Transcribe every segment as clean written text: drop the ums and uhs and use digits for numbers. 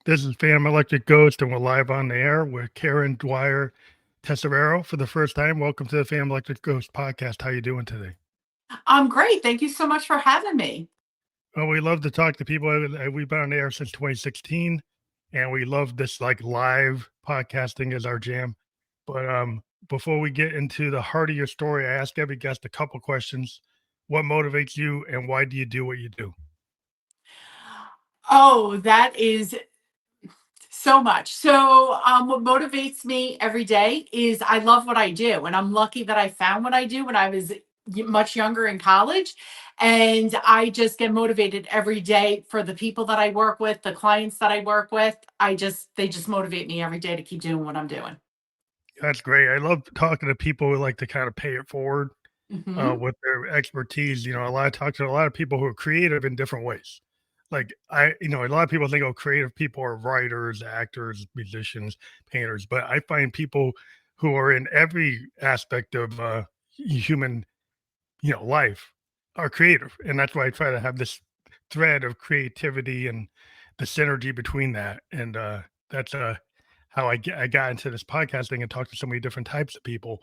This is Phantom Electric Ghost, and we're live on the air with Karen Dwyer-Tesoriero for the first time. Welcome to the Phantom Electric Ghost podcast. How you doing today? I'm great. Thank you so much for having me. Well, we love to talk to people. We've been on the air since 2016, and we love this like live podcasting is our jam. But before we get into the heart of your story, I ask every guest a couple questions. What motivates you, and why do you do what you do? Oh, that is so much. What motivates me every day is I love what I do. And I'm lucky that I found what I do when I was much younger in college. And I just get motivated every day for the people that I work with, the clients that I work with. They just motivate me every day to keep doing what I'm doing. That's great. I love talking to people who like to kind of pay it forward Hmm. with their expertise. Talk to a lot of people who are creative in different ways. Like a lot of people think, oh, creative people are writers, actors, musicians, painters, but I find people who are in every aspect of human, life are creative, and that's why I try to have this thread of creativity and the synergy between that, and that's how I got into this podcasting and talked to so many different types of people.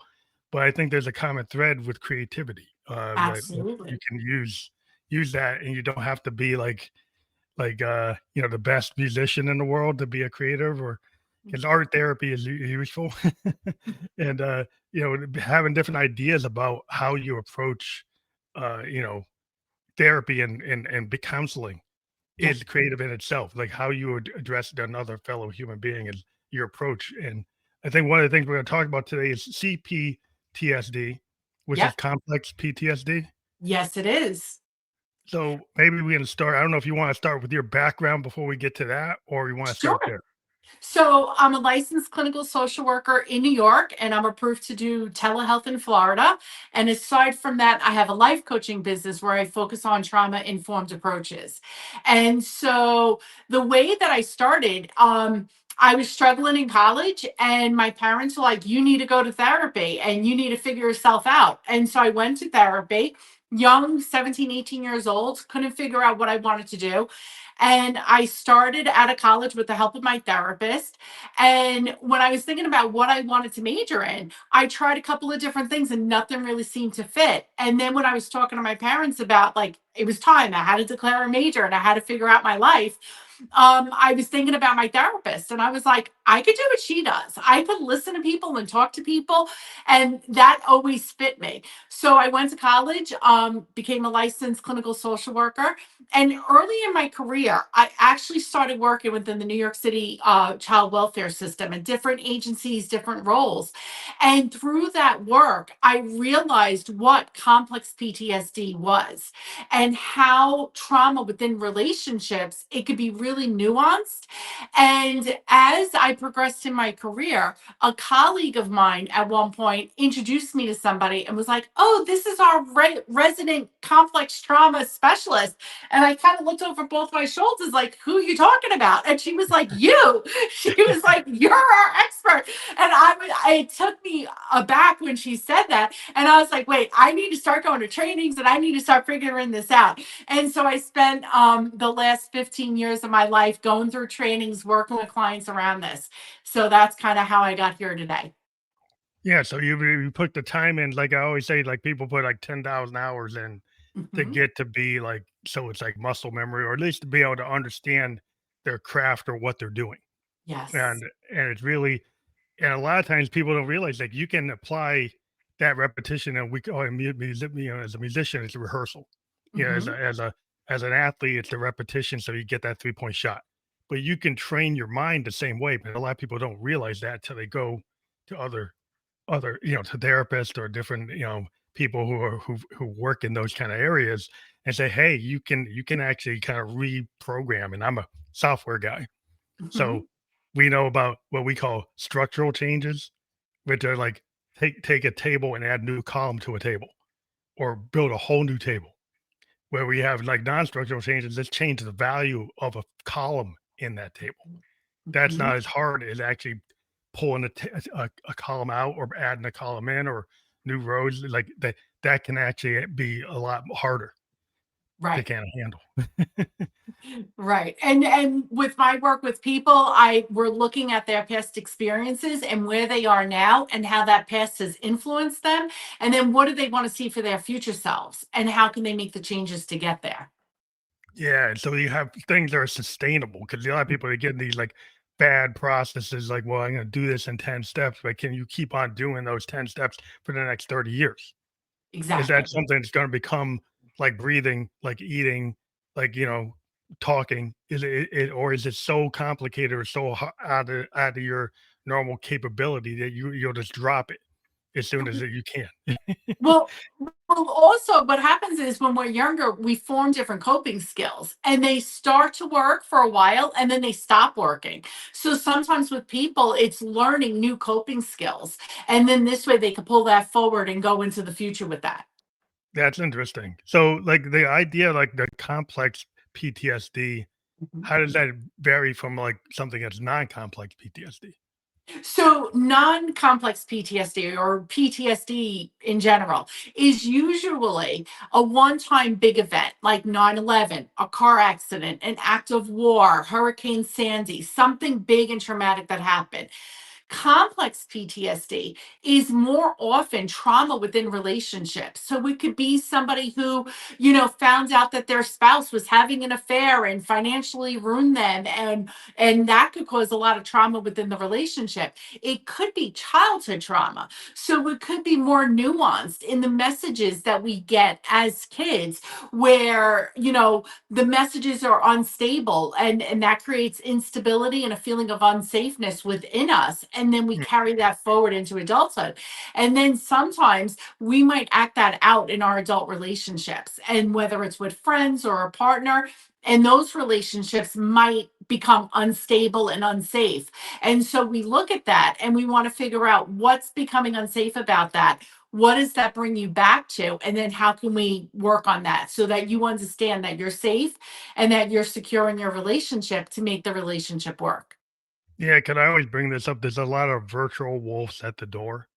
But I think there's a common thread with creativity that you Absolutely. can use that, and you don't have to be the best musician in the world to be a creative, or because art therapy is useful, and having different ideas about how you approach uh you know therapy and be counseling Yeah. is creative in itself. Like how you would address another fellow human being is your approach. And I think one of the things we're going to talk about today is CPTSD, which is Yep. complex PTSD. Yes, it is. So maybe we're going to start. I don't know if you want to start with your background before we get to that, or you want to start Sure. there. So I'm a licensed clinical social worker in New York, and I'm approved to do telehealth in Florida. And aside from that, I have a life coaching business where I focus on trauma informed approaches. And so the way that I started, I was struggling in college, and my parents were like, you need to go to therapy and you need to figure yourself out. And so I went to therapy, young, 17, 18 years old, couldn't figure out what I wanted to do. And I started out of college with the help of my therapist. And when I was thinking about what I wanted to major in, I tried a couple of different things and nothing really seemed to fit. And then when I was talking to my parents about like it was time, I had to declare a major and I had to figure out my life. I was thinking about my therapist and I was like, I could do what she does. I could listen to people and talk to people. And that always fit me. So I went to college, became a licensed clinical social worker. And early in my career, I actually started working within the New York City child welfare system and different agencies, different roles. And through that work, I realized what complex PTSD was and how trauma within relationships, it could be really nuanced. And as I progressed in my career, a colleague of mine at one point introduced me to somebody and was like, oh, this is our resident complex trauma specialist. And I kind of looked over both my shoulders, like, who are you talking about? And she was like, you. She was like, you're our expert. And it took me aback when she said that. And I was like, wait, I need to start going to trainings and I need to start figuring this out. And so I spent the last 15 years of my life going through trainings, working with clients around this. So that's kind of how I got here today. Yeah, so you put the time in. Like I always say, like people put like 10,000 hours in to Hmm. get to be like, so it's like muscle memory, or at least to be able to understand their craft or what they're doing. Yes. And it's really, and a lot of times people don't realize like you can apply that repetition, and we call it as a musician, it's a rehearsal. Hmm. As an athlete, it's a repetition, so you get that 3-point shot. But you can train your mind the same way, but a lot of people don't realize that till they go to to therapists or different, people who work in those kind of areas and say, hey, you can actually kind of reprogram. And I'm a software guy, so Hmm. we know about what we call structural changes, which are like take a table and add a new column to a table, or build a whole new table. Where we have like non-structural changes, let's change the value of a column in that table. That's Hmm. not as hard as actually pulling a column out or adding a column in or new rows like that. That can actually be a lot harder. they Right. can't handle. Right. And with my work with people, we're looking at their past experiences and where they are now and how that past has influenced them. And then what do they want to see for their future selves? And how can they make the changes to get there? Yeah, so you have things that are sustainable because a lot of people they get in these like bad processes, like, well, I'm going to do this in 10 steps, but can you keep on doing those 10 steps for the next 30 years? Is that Exactly. something that's going to become like breathing, like eating, like, talking? Or is it so complicated or so out of your normal capability that you'll just drop it as soon as you can? Well, also what happens is when we're younger, we form different coping skills and they start to work for a while and then they stop working. So sometimes with people, it's learning new coping skills. And then this way they can pull that forward and go into the future with that. That's interesting. So, like the idea, like the complex PTSD, how does that vary from like something that's non-complex PTSD? So, non complex PTSD or PTSD in general is usually a one time big event like 9/11, a car accident, an act of war, Hurricane Sandy, something big and traumatic that happened. Complex PTSD is more often trauma within relationships. So it could be somebody who, found out that their spouse was having an affair and financially ruined them, and that could cause a lot of trauma within the relationship. It could be childhood trauma. So it could be more nuanced in the messages that we get as kids where, the messages are unstable and that creates instability and a feeling of unsafeness within us, and then we Mm, carry that forward into adulthood, and then sometimes we might act that out in our adult relationships, and whether it's with friends or a partner, and those relationships might become unstable and unsafe, and so we look at that and we want to figure out what's becoming unsafe about that. What does that bring you back to? And then how can we work on that so that you understand that you're safe and that you're secure in your relationship to make the relationship work? Yeah, because I always bring this up. There's a lot of virtual wolves at the door.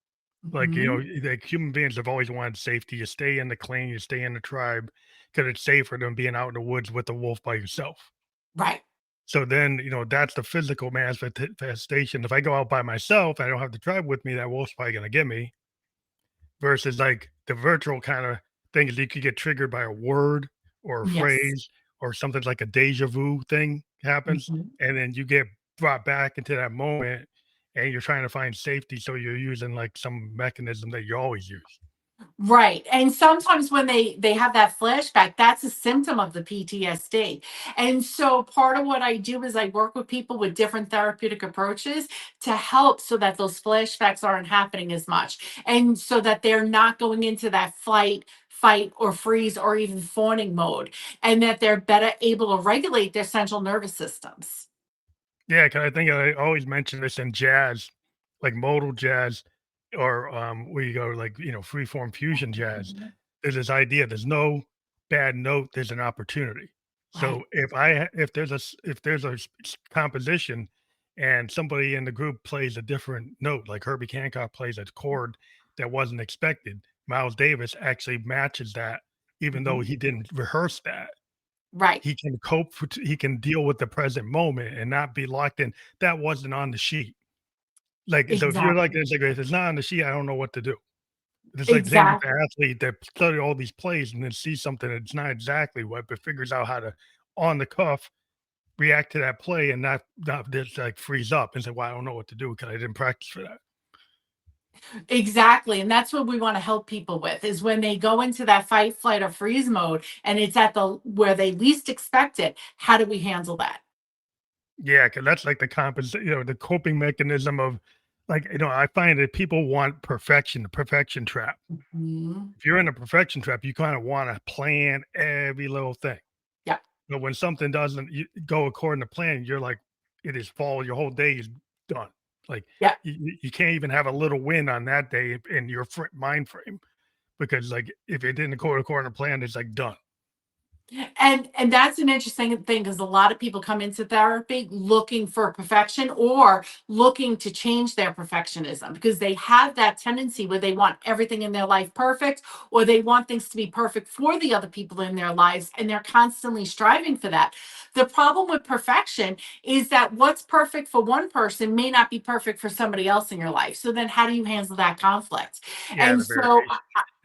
Like, Mhm. like human beings have always wanted safety. You stay in the clan, you stay in the tribe because it's safer than being out in the woods with a wolf by yourself. Right. So then, that's the physical manifestation. If I go out by myself, I don't have the tribe with me, that wolf's probably going to get me. Versus like the virtual kind of things you could get triggered by a word or a Yes. phrase or something like a deja vu thing happens, Mhm. and then you get brought back into that moment and you're trying to find safety. So you're using like some mechanism that you always use. Right. And sometimes when they have that flashback, that's a symptom of the PTSD. And so part of what I do is I work with people with different therapeutic approaches to help so that those flashbacks aren't happening as much and so that they're not going into that flight, fight or freeze or even fawning mode, and that they're better able to regulate their central nervous systems. Yeah, because I think I always mention this in jazz, like modal jazz, or where you go like freeform fusion jazz. Mhm. There's this idea. There's no bad note. There's an opportunity. So Right. if there's a composition, and somebody in the group plays a different note, like Herbie Hancock plays a chord that wasn't expected, Miles Davis actually matches that, even though Mhm. he didn't rehearse that. Right. He can deal with the present moment and not be locked in, "That wasn't on the sheet." Like, so if you're like Exactly. this, like, "If it's not on the sheet, I don't know what to do." It's like the same with the Exactly. athlete that study all these plays and then sees something that's not exactly what, but figures out how to, on the cuff, react to that play and not just, like, freeze up and say, "Well, I don't know what to do because I didn't practice for that." Exactly, and that's what we wanna help people with, is when they go into that fight, flight, or freeze mode, and it's at the where they least expect it, how do we handle that? Yeah, because that's like the coping mechanism of, like, I find that people want perfection, the perfection trap. Mhm. If you're in a perfection trap, you kinda wanna plan every little thing. Yeah, But when something doesn't go according to plan, you're like, it is fall, your whole day is done. Like, yeah. you can't even have a little win on that day in your mind frame because, like, if it didn't go according to plan, it's, like, done. And that's an interesting thing because a lot of people come into therapy looking for perfection or looking to change their perfectionism because they have that tendency where they want everything in their life perfect or they want things to be perfect for the other people in their lives and they're constantly striving for that. The problem with perfection is that what's perfect for one person may not be perfect for somebody else in your life. So then how do you handle that conflict? Yeah, And the so variation.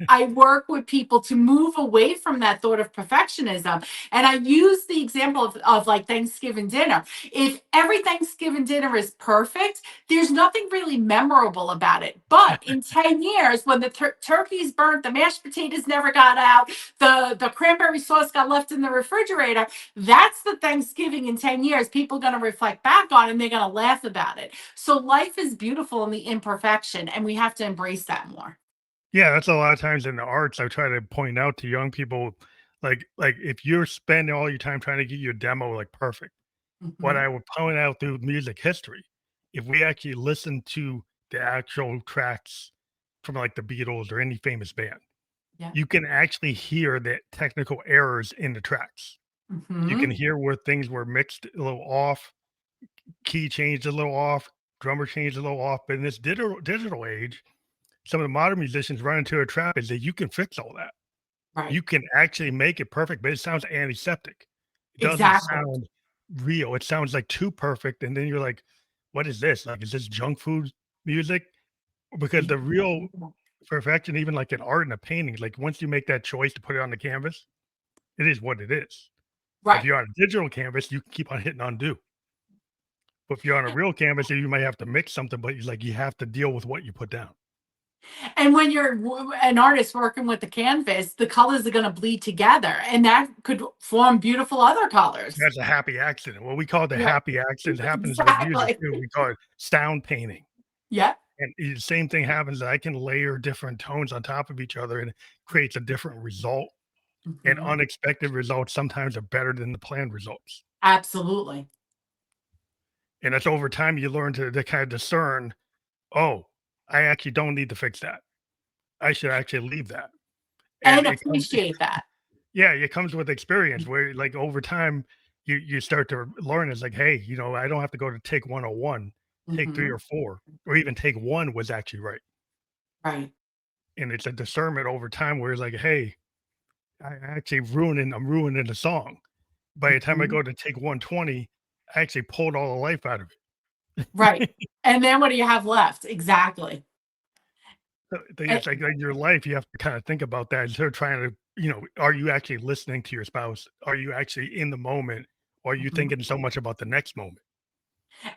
I work with people to move away from that thought of perfectionism. And I use the example of like Thanksgiving dinner. If every Thanksgiving dinner is perfect, there's nothing really memorable about it. But in 10 years, when the turkey's burnt, the mashed potatoes never got out, the cranberry sauce got left in the refrigerator, that's the Thanksgiving in 10 years people are going to reflect back on and they're going to laugh about it. So life is beautiful in the imperfection, and we have to embrace that more. Yeah, that's a lot of times in the arts, I try to point out to young people, like, if you're spending all your time trying to get your demo, like, perfect, what Mhm. I would point out through music history, if we actually listen to the actual tracks from, like, the Beatles or any famous band, Yeah. you can actually hear the technical errors in the tracks. You can Mhm. hear where things were mixed a little off, key changed a little off, drummer changed a little off, but in this digital age, some of the modern musicians run into a trap is that you can fix all that. Right. You can actually make it perfect, but it sounds antiseptic. It doesn't Exactly. sound real. It sounds like too perfect, and then you're like, "What is this? Like, is this junk food music?" Because the real perfection, even like in art and a painting, like once you make that choice to put it on the canvas, it is what it is. If Right. you're on a digital canvas, you can keep on hitting undo. But if you're on a real canvas, you might have to mix something, but you like you have to deal with what you put down. And when you're an artist working with the canvas, the colors are going to bleed together, and that could form beautiful other colors. That's a happy accident. What we call the Right. happy accident happens with music Exactly. too. We call it sound painting. Yeah. And the same thing happens. I can layer different tones on top of each other and it creates a different result. And Mhm. unexpected results sometimes are better than the planned results. Absolutely. And that's over time you learn to kind of discern, oh, I actually don't need to fix that. I should actually leave that. And And it comes appreciate that. yeah, it comes with experience where like over time you start to learn it's like, hey, I don't have to go to take 101, take three Mhm. or four, or even take one was actually right. Right. And it's a discernment over time where it's like, hey, I'm ruining the song. By the time I Mhm. go to take 120, I actually pulled all the life out of Right. it. And then what do you have left? Exactly. It's like your life, you have to kinda think about that instead of trying to, are you actually listening to your spouse? Are you actually in the moment? Or are you Mhm. thinking so much about the next moment?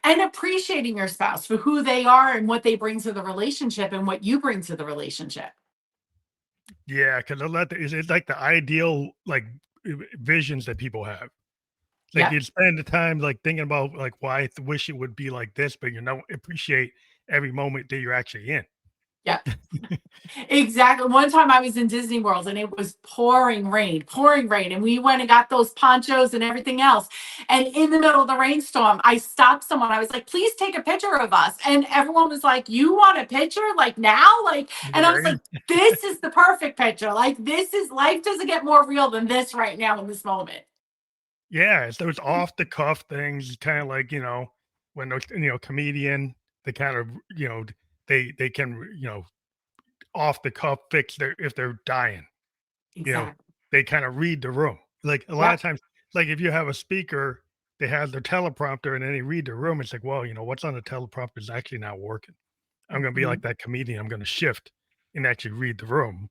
And appreciating your spouse for who they are and what they bring to the relationship and what you bring to the relationship. Yeah, 'cause a lot it's like the ideal, like, visions that people have. Like, Yeah. you spend the time, like, thinking about, like, why I wish it would be like this, but you don't appreciate every moment that you're actually in. Yeah. Exactly. One time I was in Disney World and it was pouring rain, and we went and got those ponchos and everything else. And in the middle of the rainstorm, I stopped someone. I was like, "Please take a picture of us." And everyone was like, "You want a picture like now?" Like, and I was Right? like, "This is the perfect picture. Like, this is life doesn't get more real than this right now in this moment." Yeah, it's those off the cuff things, kinda like, when those, comedian, they kind of, they can, off the cuff fix their if they're dying, you know, Exactly. they kinda read the room. Like, a lot Yep. of times, like, if you have a speaker, they have their teleprompter and then they read the room, it's like, well, what's on the teleprompter is actually not working. I'm gonna be like Mhm. that comedian, I'm gonna shift and actually read the room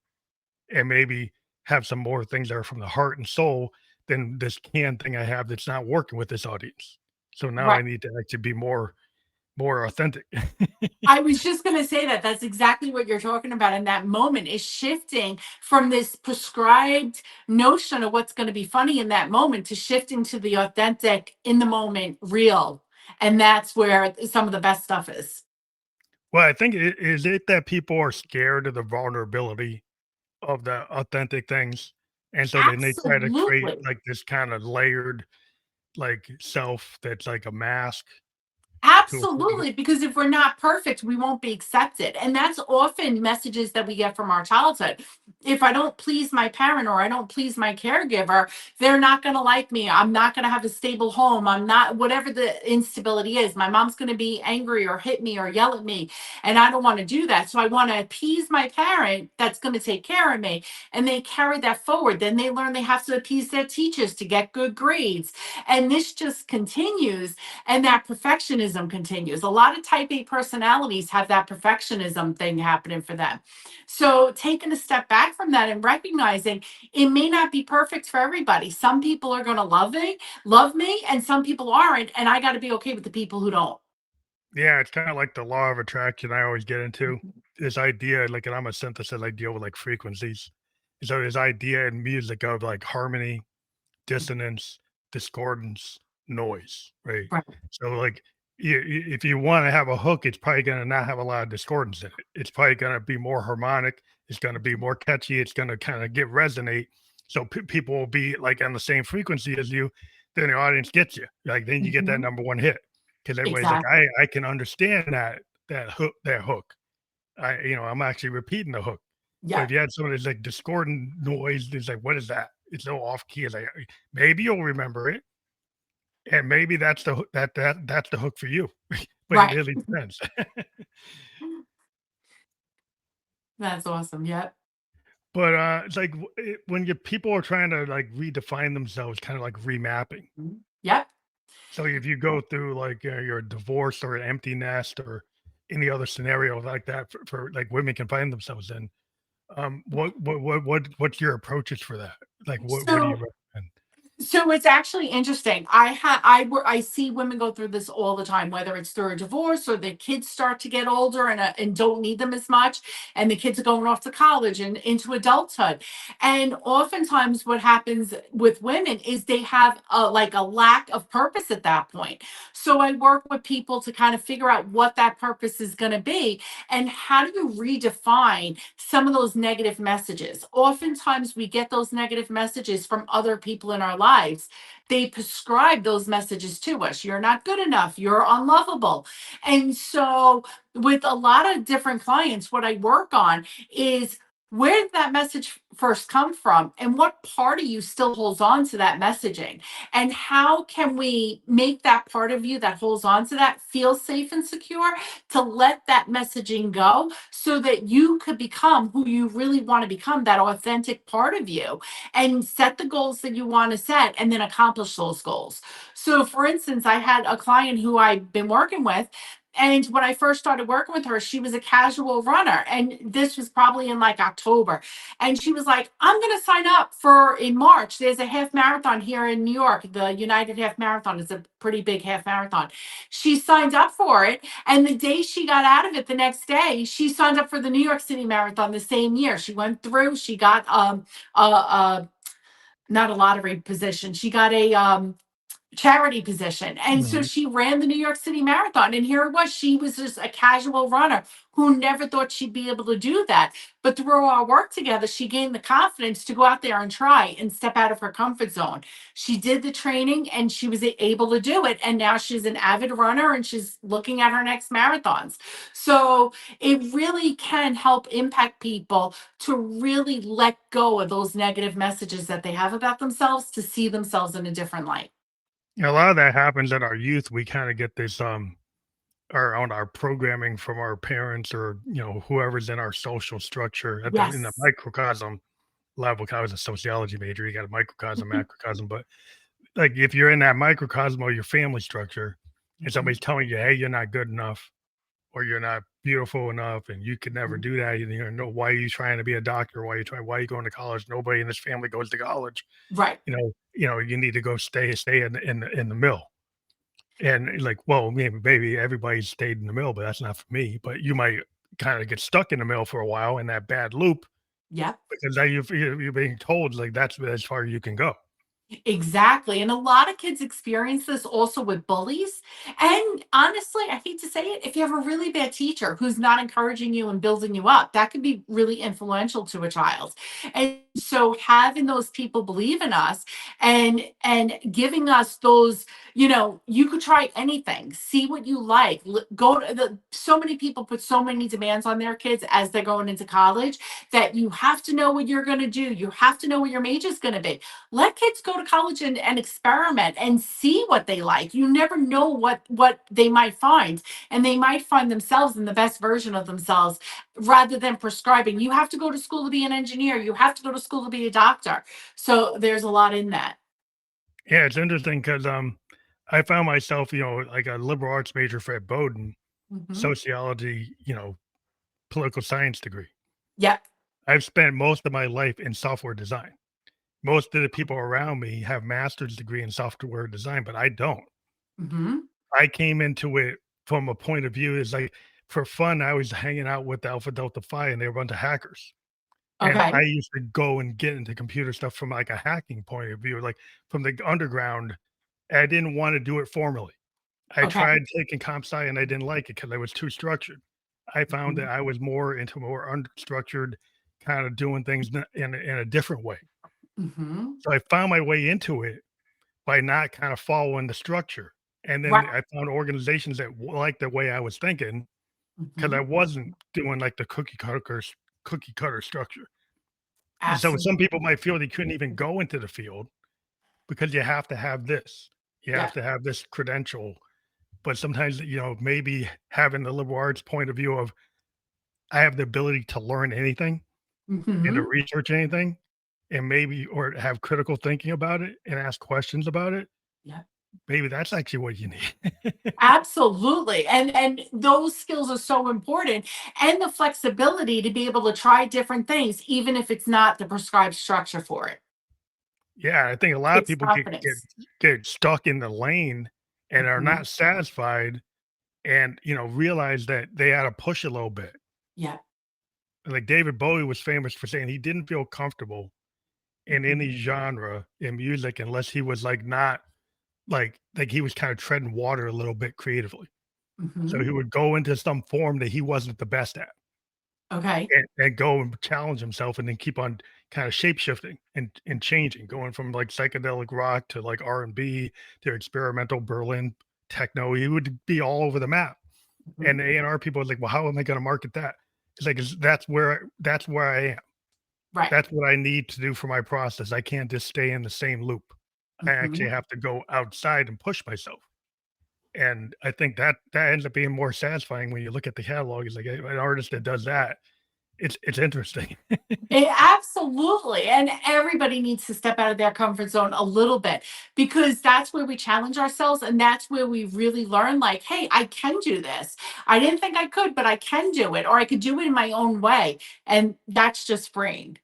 and maybe have some more things that are from the heart and soul than this canned thing I have that's not working with this audience. So now Right. I need to actually be more authentic. I was just going to say that that's exactly what you're talking about in that moment is shifting from this prescribed notion of what's going to be funny in that moment to shifting to the authentic in the moment real. And that's where some of the best stuff is. Well, I think is it that people are scared of the vulnerability of the authentic things, and so then they try to create Absolutely. like this kind of layered like self that's like a mask. to a point. Absolutely, because if we're not perfect, we won't be accepted. And that's often messages that we get from our childhood. If I don't please my parent or I don't please my caregiver, they're not going to like me. I'm not going to have a stable home. I'm not, whatever the instability is, my mom's going to be angry or hit me or yell at me. And I don't want to do that. So I want to appease my parent that's going to take care of me. And they carry that forward. Then they learn they have to appease their teachers to get good grades. And this just continues, and that perfectionism continues. A lot of type A personalities have that perfectionism thing happening for them. So taking a step back from that and recognizing it may not be perfect for everybody. Some people are going to love me, and some people aren't, and I got to be okay with the people who don't. Yeah, it's kinda like the law of attraction I always get into. Mhm. This idea, like, and I'm a synthesis, I deal with, like, frequencies. So this idea in music of, like, harmony, dissonance, discordance, noise, right? Right. So, like, if you wanna have a hook, it's probably gonna not have a lot of discordance in it. It's probably gonna be more harmonic, it's gonna be more catchy, it's gonna kinda get resonate, so people will be, like, on the same frequency as you, then the audience gets you. Like, then you get that Mhm. number 1 hit because everybody's like, Exactly. I can understand that hook. I'm actually repeating the hook." But Yeah. if you had someone that's, like, discordant noise, it's like, "What is that?" It's so off key, it's like, maybe you'll remember it, and maybe that's the hook for you, but it Right. really depends. That's awesome. Yep. But, it's like, when you people are trying to, like, redefine themselves, kinda like remapping. Mhm. Yep. So if you go through, like, your divorce or an empty nest or any other scenario like that for, like, women can find themselves in, what's your approaches for that? Like, what do you So recommend? So it's actually interesting. I see women go through this all the time, whether it's through a divorce or their kids start to get older and don't need them as much, and the kids are going off to college and into adulthood. And oftentimes, what happens with women is they have like a lack of purpose at that point. So I work with people to kind of figure out what that purpose is going to be and how do you redefine some of those negative messages. Oftentimes, we get those negative messages from other people in our lives. They prescribe those messages to us. You're not good enough. You're unlovable. And so, with a lot of different clients, what I work on is where did that message first come from and what part of you still holds on to that messaging, and how can we make that part of you that holds on to that feel safe and secure to let that messaging go so that you could become who you really want to become, that authentic part of you, and set the goals that you want to set and then accomplish those goals. So, for instance, I had a client who I've been working with. And when I first started working with her, she was a casual runner. And this was probably in like October. And she was like, I'm going to sign up for in March. There's a half marathon here in New York. The United Half Marathon is a pretty big half marathon. She signed up for it. And the day she got out of it, the next day, she signed up for the New York City Marathon the same year. She went through, she got a not a lottery position. She got a charity position. And so Mhm. she ran the New York City Marathon. And here it was. She was just a casual runner who never thought she'd be able to do that. But through our work together, she gained the confidence to go out there and try and step out of her comfort zone. She did the training and she was able to do it. And now she's an avid runner and she's looking at her next marathons. So it really can help impact people to really let go of those negative messages that they have about themselves to see themselves in a different light. A lot of that happens in our youth. We kinda get this, our programming from our parents or, whoever's in our social structure in the Yes. microcosm level. 'Cause I was a sociology major, you got a microcosm, macrocosm, but, like, if you're in that microcosm or your family structure and Mhm. somebody's telling you, "Hey, you're not good enough," or "You're not beautiful enough, and you could never Mhm. do that," "No, why are you trying to be a doctor? Why are you going to college? Nobody in this family goes to college." Right. You need to go stay in the mill. And like, well, maybe everybody stayed in the mill, but that's not for me. But you might kind of get stuck in the mill for a while in that bad loop Yep. because now you're being told like that's as far as you can go. Exactly. And a lot of kids experience this also with bullies. And honestly, I hate to say it, if you have a really bad teacher who's not encouraging you and building you up, that could be really influential to a child. And So having those people believe in us and giving us those, you could try anything, see what you like, go to so many people put so many demands on their kids as they're going into college, that you have to know what you're going to do, you have to know what your major is going to be. Let kids go to college and experiment and see what they like. You never know what they might find, and they might find themselves in the best version of themselves, rather than prescribing, you have to go to school to be an engineer, you have to go to school to be a doctor. So there's a lot in that. Yeah, it's interesting because I found myself, like a liberal arts major for at Bowdoin, Hmm. sociology, political science degree. Yep. I've spent most of my life in software design. Most of the people around me have master's degree in software design, but I don't. Hmm. I came into it from a point of view is like for fun, I was hanging out with the Alpha Delta Phi and they were a bunch of hackers. And I Okay. used to go and get into computer stuff from like a hacking point of view, like from the underground. I didn't want to do it formally. I Okay. tried taking comp sci and I didn't like it because I was too structured. I found that Hmm. I was more into more unstructured, kind of doing things in a different way. Hmm. So I found my way into it by not kind of following the structure. And then Right. I found organizations that liked the way I was thinking because I Hmm. wasn't doing like the cookie cutter structure. And so some Absolutely. people might feel they couldn't even go into the field because you have to have this. You have Yeah. to have this credential. But sometimes, maybe having the liberal arts point of view of I have the ability to learn anything and to Hmm. research anything and maybe or have critical thinking about it and ask questions about it. Yeah. Maybe that's actually what you need. Absolutely. And those skills are so important, and the flexibility to be able to try different things even if it's not the prescribed structure for it. Yeah, I think a lot of Takes people get get confidence. get stuck in the lane and are Hmm. not satisfied and, realize that they had to push a little bit. Yeah. Like David Bowie was famous for saying he didn't feel comfortable in Hmm. any genre in music unless he was like not like he was kind of treading water a little bit creatively. So he Hmm. would go into some form that he wasn't the best at Okay. and go and challenge himself and then keep on kind of shape shifting and changing, going from like psychedelic rock to like R&B to experimental Berlin techno. He would be all over the map. Hmm. And the A&R people was like, well, how am I going to market that? It's like, that's where I am. Right. That's what I need to do for my process. I can't just stay in the same loop. I actually Hmm. have to go outside and push myself. And I think that ends up being more satisfying when you look at the catalog. It's like an artist that does that. It's interesting. Absolutely. And everybody needs to step out of their comfort zone a little bit, because that's where we challenge ourselves. And that's where we really learn, like, hey, I can do this. I didn't think I could, but I can do it, or I could do it in my own way. And that's just freeing.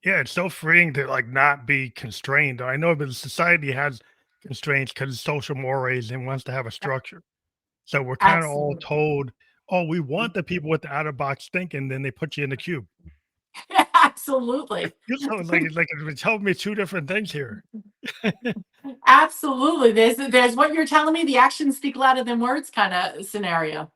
Yeah, it's so freeing to like not be constrained. I know that society has constraints because it's social mores and wants to have a Yep. structure. So we're kind of all Absolutely. told, oh, we want the people with the out of box thinking, then they put you in the cube. Absolutely. So it's like it's telling me two different things here. Absolutely. There's what you're telling me, the actions speak louder than words kind of scenario.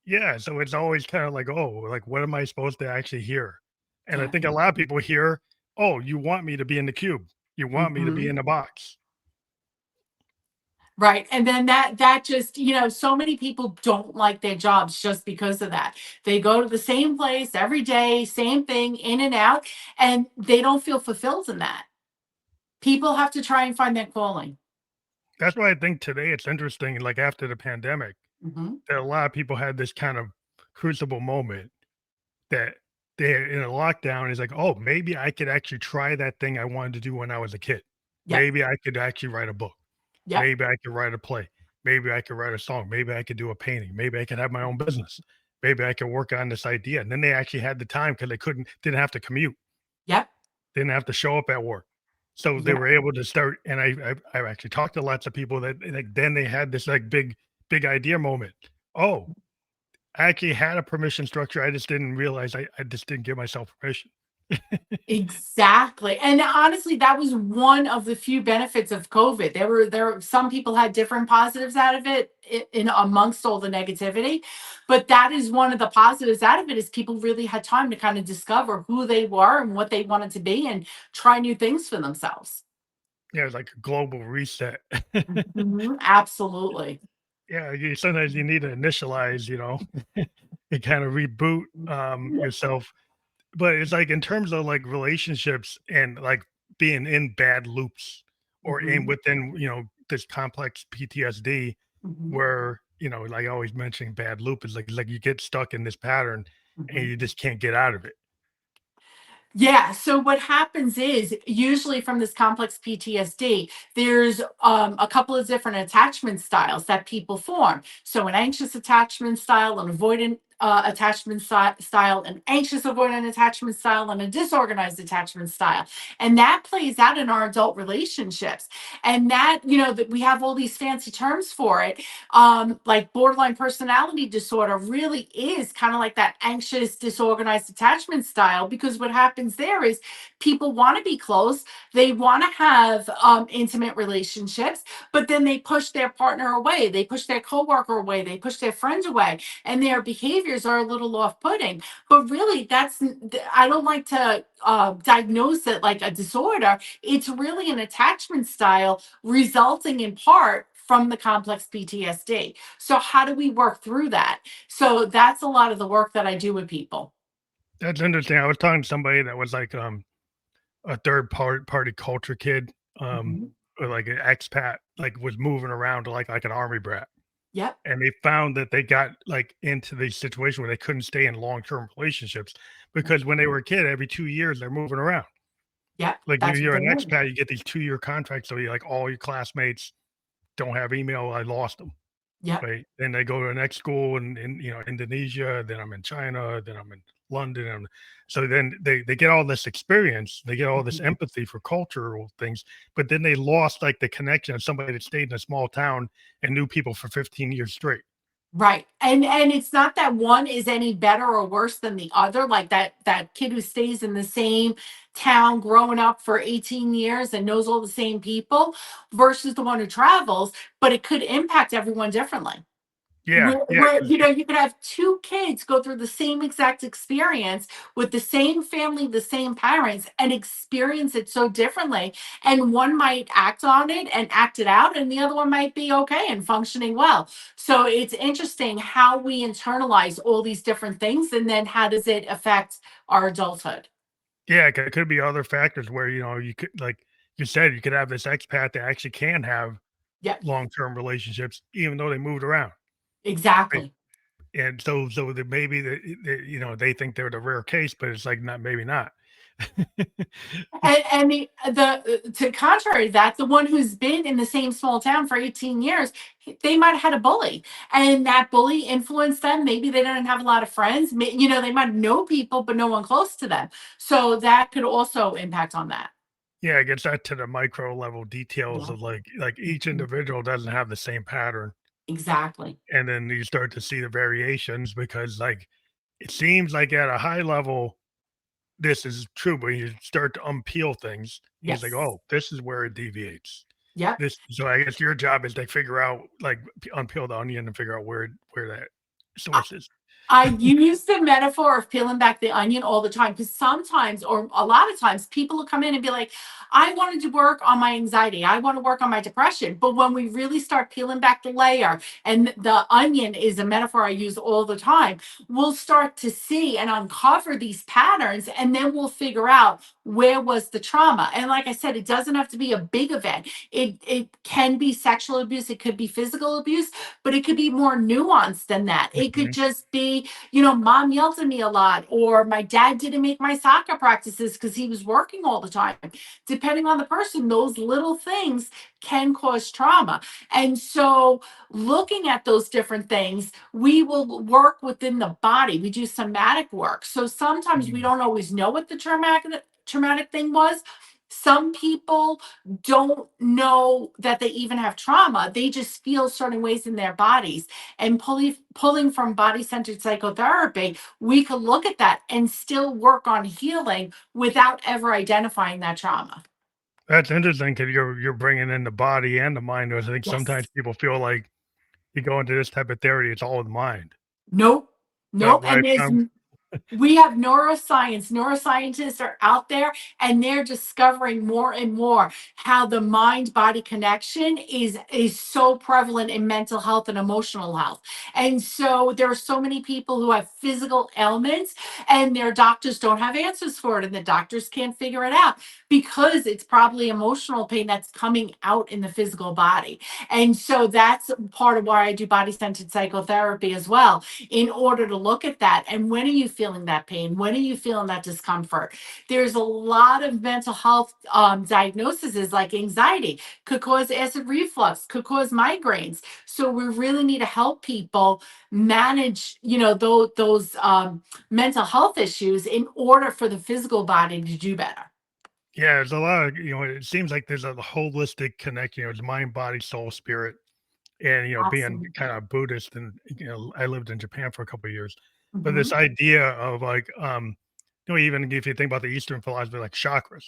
Yeah, so it's always kind of like, oh, like what am I supposed to actually hear? And I Yeah. think a lot of people hear, oh, you want me to be in the cube. You want me to be Hmm. in the box. Right. And then that just, so many people don't like their jobs just because of that. They go to the same place every day, same thing, in and out, and they don't feel fulfilled in that. People have to try and find their calling. That's why I think today it's interesting, like after the pandemic, Hmm. that a lot of people had this kind of crucible moment that they're in a lockdown is like, oh, maybe I could actually try that thing I wanted to do when I was a kid. Yep. Maybe I could actually write a book. Yep. Maybe I could write a play. Maybe I could write a song. Maybe I could do a painting. Maybe I could have my own business. Maybe I could work on this idea. And then they actually had the time because they didn't have to commute, Yep. didn't have to show up at work. So they Yep. were able to start. And I've actually talked to lots of people that like then they had this like big idea moment. Oh, I actually had a permission structure. I just didn't realize I just didn't give myself permission. Exactly. And honestly, that was one of the few benefits of COVID. There some people had different positives out of it in amongst all the negativity, but that is one of the positives out of it is people really had time to kind of discover who they were and what they wanted to be and try new things for themselves. Yeah, it's like a global reset. Mhm, absolutely. Yeah, you sometimes you need to initialize, and kind of reboot, yourself. But it's like in terms of like relationships and like being in bad loops or in Mhm, within, this complex PTSD mhm, where, like I always mention bad loop is like you get stuck in this pattern and mhm. you just can't get out of it. Yeah. So what happens is usually from this complex PTSD, there's a couple of different attachment styles that people form. So an anxious attachment style, an avoidant attachment style, an anxious avoidant attachment style, and a disorganized attachment style. And that plays out in our adult relationships. And that, that we have all these fancy terms for it. Like borderline personality disorder really is kind of like that anxious, disorganized attachment style because what happens there is people want to be close, they want to have intimate relationships, but then they push their partner away, they push their coworker away, they push their friends away, and their behaviors are a little off-putting. But really, I don't like to diagnose it like a disorder. It's really an attachment style resulting in part from the complex PTSD. So, how do we work through that? So, that's a lot of the work that I do with people. That's interesting. I was talking to somebody that was like a third party culture kid, Mhm. or like an expat, like was moving around to like an army brat. Yep, And they found that they got like into the situation where they couldn't stay in long-term relationships because when they were a kid, every 2 years they're moving around. yep, Like that's what you're they an do. expat, you get these 2-year contracts, so you like all your classmates don't have email. I lost them. Yep. Right. Then they go to the next school in Indonesia, then I'm in China, then I'm in London. So then they get all this experience, they get all this Mhm. empathy for cultural things, but then they lost like the connection of somebody that stayed in a small town and knew people for 15 years straight. Right. And it's not that one is any better or worse than the other. Like that kid who stays in the same town growing up for 18 years and knows all the same people versus the one who travels, but it could impact everyone differently. Yeah, yeah, Where you could have two kids go through the same exact experience with the same family, the same parents, and experience it so differently. And one might act on it and act it out, and the other one might be okay and functioning well. So it's interesting how we internalize all these different things, and then how does it affect our adulthood? yeah. It could be other factors where you could like you said you could have this expat that actually can have Yep, long-term relationships even though they moved around. Right? exactly. And so that maybe they think they're the rare case, but it's like not maybe not. And the to contrary to that, the one who's been in the same small town for 18 years, they might have had a bully, and that bully influenced them. Maybe they didn't have a lot of friends. They might know people, but no one close to them. So that could also impact on that. Yeah, it gets that to the micro level details Yeah. of like each Mhm. individual doesn't have the same pattern, Exactly. and then you start to see the variations because like it seems like at a high level this is true, but you start to unpeel things. He's like, Yes. oh, this is where it deviates. Yep. This so I guess your job is to figure out like unpeel the onion and figure out where that source is. I use the metaphor of peeling back the onion all the time because sometimes, or a lot of times, people will come in and be like, I wanted to work on my anxiety. I want to work on my depression. But when we really start peeling back the layer, and the onion is a metaphor I use all the time, we'll start to see and uncover these patterns. And then we'll figure out where was the trauma. And like I said, it doesn't have to be a big event, it can be sexual abuse, it could be physical abuse, but it could be more nuanced than that. It could Mhm. just be, mom yelled at me a lot, or my dad didn't make my soccer practices because he was working all the time. Depending on the person, those little things can cause trauma. And so, looking at those different things, we will work within the body. We do somatic work. So sometimes we Mm. don't always know what the traumatic thing was. Some people don't know that they even have trauma. They just feel certain ways in their bodies. And pulling from body centered psychotherapy, we could look at that and still work on healing without ever identifying that trauma. That's interesting because you're bringing in the body and the mind. I think sometimes Yes. people feel like you go into this type of therapy, it's all in the mind. Nope. But Nope. what I And there's found, we have neuroscience. Neuroscientists are out there and they're discovering more and more how the mind body connection is so prevalent in mental health and emotional health. And so there are so many people who have physical ailments and their doctors don't have answers for it and the doctors can't figure it out because it's probably emotional pain that's coming out in the physical body. And so that's part of why I do body centered psychotherapy as well, in order to look at that. And when are you feeling that pain? When are you feeling that discomfort? There's a lot of mental health diagnoses like anxiety, could cause acid reflux, could cause migraines. So we really need to help people manage, those mental health issues in order for the physical body to do better. yeah, there's a lot of, it seems like there's a holistic connection, it's mind, body, soul, spirit. And, being Absolutely. kind of Buddhist and, I lived in Japan for a couple of years. But this Hmm. idea of like, even if you think about the Eastern philosophy, like chakras,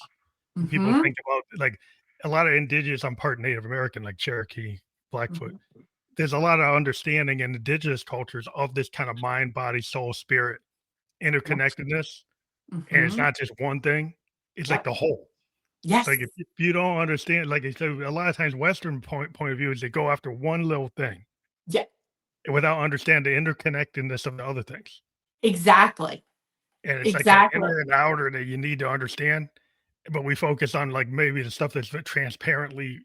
and people Hmm. think about like a lot of indigenous, I'm part Native American, like Cherokee, Blackfoot. Hmm. There's a lot of understanding in indigenous cultures of this kind of mind, body, soul, spirit Yes. interconnectedness. And it's Hmm. not just one thing, it's like Yep. the whole. Yes. Like if you don't understand, like so a lot of times Western point of view is they go after one little thing Yeah. without understanding the interconnectedness of the other things. Exactly. And it's like an Exactly. inner and outer that you need to understand, but we focus on like maybe the stuff that's transparently,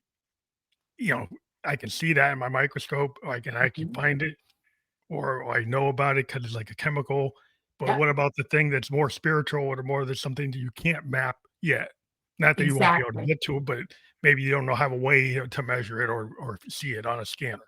you know, I can see that in my microscope, or I can Mhm. find it, or I know about it because it's like a chemical. But Yep. what about the thing that's more spiritual or more that's something that you can't map yet? Not that you won't be able to Exactly. get to it, but maybe you don't know have a way to measure it or see it on a scanner.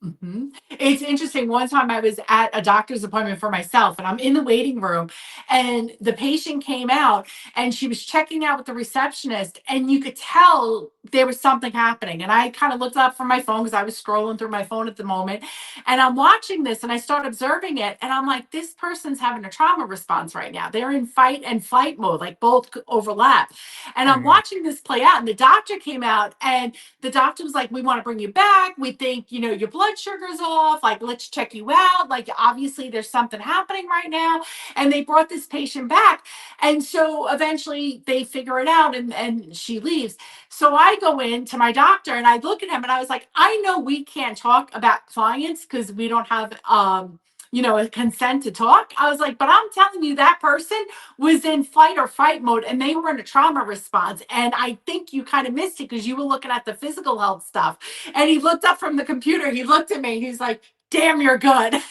Mhm. It's interesting. One time I was at a doctor's appointment for myself, and I'm in the waiting room, and the patient came out, and she was checking out with the receptionist, and you could tell there was something happening. And I kind of looked up from my phone because I was scrolling through my phone at the moment, and I'm watching this, and I start observing it, and I'm like, this person's having a trauma response right now. They're in fight and flight mode, like both overlap. And I'm Mhm. watching this play out, and the doctor came out, and the doctor was like, we want to bring you back. We think, your blood sugar's off. Like, let's check you out. Like, obviously, there's something happening right now. And they brought this patient back. And so eventually they figure it out and she leaves. So I go in to my doctor and I look at him and I was like, I know we can't talk about clients because we don't have, a consent to talk. I was like, but I'm telling you, that person was in fight or fight mode and they were in a trauma response. And I think you kind of missed it because you were looking at the physical health stuff. And he looked up from the computer. He looked at me. He's like, damn, you're good.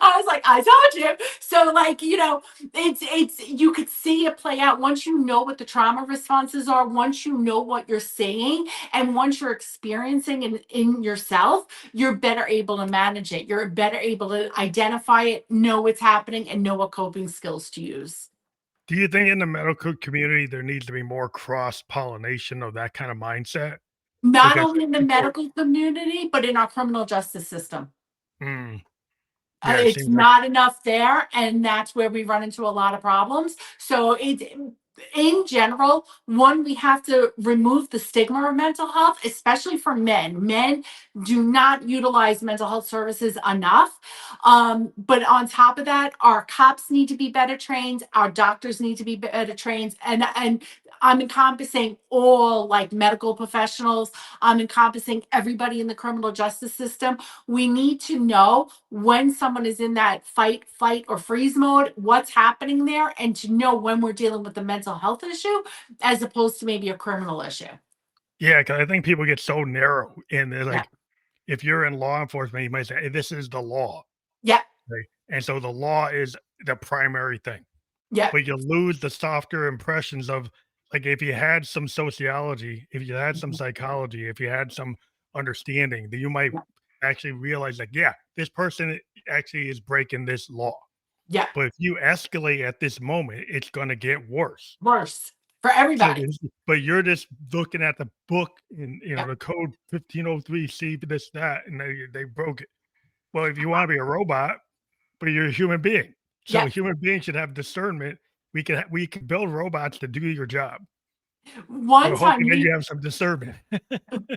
I was like, I told you. So, like, it's you could see it play out once you know what the trauma responses are, once you know what you're saying, and once you're experiencing it in yourself, you're better able to manage it. You're better able to identify it, know what's happening, and know what coping skills to use. Do you think in the medical community there needs to be more cross pollination of that kind of mindset? Not Because only in the people, medical community, but in our criminal justice system. mm, yeah, it It's seems like not enough there, and that's where we run into a lot of problems. So in general, one, we have to remove the stigma of mental health, especially for men. Men do not utilize mental health services enough. But on top of that, our cops need to be better trained, our doctors need to be better trained, and I'm encompassing all like medical professionals. I'm encompassing everybody in the criminal justice system. We need to know when someone is in that fight, flight, or freeze mode, what's happening there, and to know when we're dealing with a mental health issue as opposed to maybe a criminal issue. yeah, because I think people get so narrow and they're Yeah. like, if you're in law enforcement, you might say, "Hey, this is the law." Yeah. Right? And so the law is the primary thing. Yeah. But you lose the softer impressions of like if you had some sociology, if you had some Mhm. psychology, if you had some understanding, that you might Yeah. actually realize like, yeah, this person actually is breaking this law. Yeah. But if you escalate at this moment, it's gonna get worse. Worse. for So everybody. this, but you're just looking at the book and Yep. the code 1503C this that, and they broke it. Well, if you want to be a robot, but you're a human being, so a Yep. human being should have discernment. We can build robots to do your job. We're One time hoping that you we have some discernment.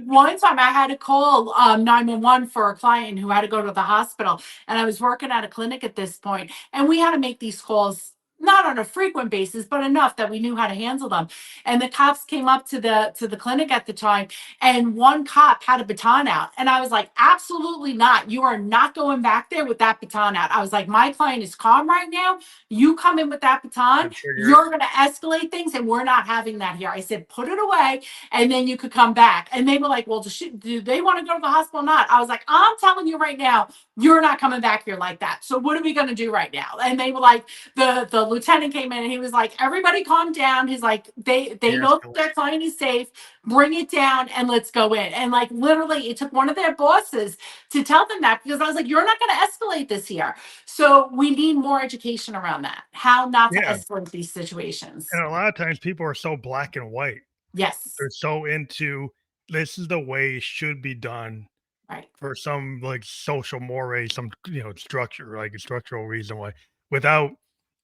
One time I had to call 911 for a client who had to go to the hospital. And I was working at a clinic at this point, and we had to make these calls not on a frequent basis, but enough that we knew how to handle them. And the cops came up to the clinic at the time, and one cop had a baton out. And I was like, absolutely not. You are not going back there with that baton out. I was like, my client is calm right now. You come in with that baton, And trigger it. you're going to escalate things, and we're not having that here. I said, put it away, and then you could come back. And they were like, well, do they want to go to the hospital or not? I was like, I'm telling you right now, you're not coming back here like that. So what are we going to do right now? And they were like, the lieutenant came in and he was like, everybody calm down. He's like, they know De-escalate. their client is safe. Bring it down and let's go in. And like literally, it took one of their bosses to tell them that, because I was like, you're not going to escalate this here. So we need more education around that. How not to Yeah, escalate these situations. and a lot of times people are so black and white. Yes. They're so into this is the way it should be done Right. for some like social moray, some structure, like a structural reason why, without